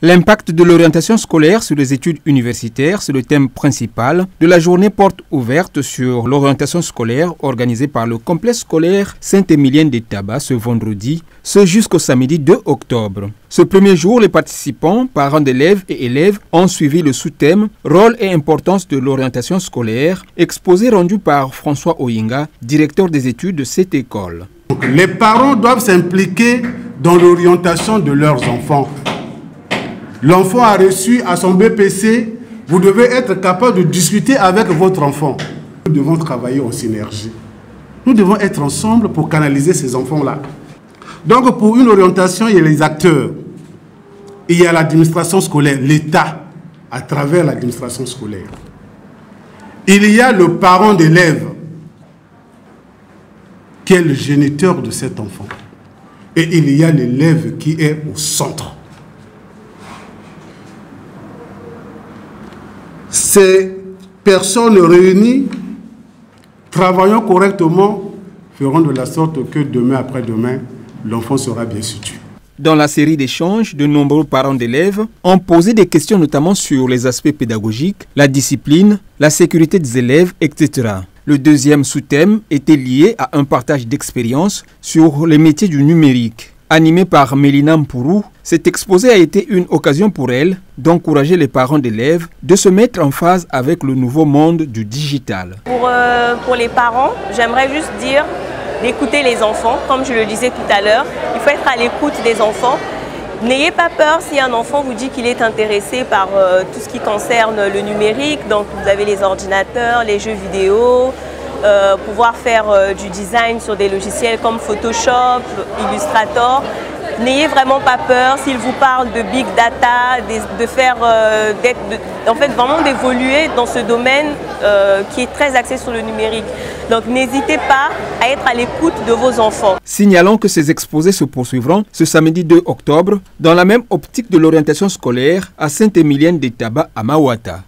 L'impact de l'orientation scolaire sur les études universitaires, c'est le thème principal de la journée porte ouverte sur l'orientation scolaire organisée par le complexe scolaire Saint-Émilienne de Taba ce vendredi, ce jusqu'au samedi 2 octobre. Ce premier jour, les participants, parents d'élèves et élèves, ont suivi le sous-thème « Rôle et importance de l'orientation scolaire », exposé rendu par François Oyinga, directeur des études de cette école. Les parents doivent s'impliquer dans l'orientation de leurs enfants. L'enfant a reçu à son BPC, vous devez être capable de discuter avec votre enfant. Nous devons travailler en synergie. Nous devons être ensemble pour canaliser ces enfants-là. Donc pour une orientation, il y a les acteurs. Il y a l'administration scolaire, l'État, à travers l'administration scolaire. Il y a le parent d'élève, qui est le géniteur de cet enfant. Et il y a l'élève qui est au centre. Ces personnes réunies, travaillant correctement, feront de la sorte que demain après-demain, l'enfant sera bien situé. Dans la série d'échanges, de nombreux parents d'élèves ont posé des questions notamment sur les aspects pédagogiques, la discipline, la sécurité des élèves, etc. Le deuxième sous-thème était lié à un partage d'expériences sur les métiers du numérique. Animé par Mélina Mpourou, cet exposé a été une occasion pour elle d'encourager les parents d'élèves de se mettre en phase avec le nouveau monde du digital. Pour les parents, j'aimerais juste dire d'écouter les enfants. Comme je le disais tout à l'heure, il faut être à l'écoute des enfants. N'ayez pas peur si un enfant vous dit qu'il est intéressé par tout ce qui concerne le numérique. Donc vous avez les ordinateurs, les jeux vidéo, pouvoir faire du design sur des logiciels comme Photoshop, Illustrator. N'ayez vraiment pas peur s'il vous parle de big data, en fait vraiment d'évoluer dans ce domaine qui est très axé sur le numérique. Donc n'hésitez pas à être à l'écoute de vos enfants. Signalons que ces exposés se poursuivront ce samedi 2 octobre dans la même optique de l'orientation scolaire à Saint-Émilienne de Taba à Mawata.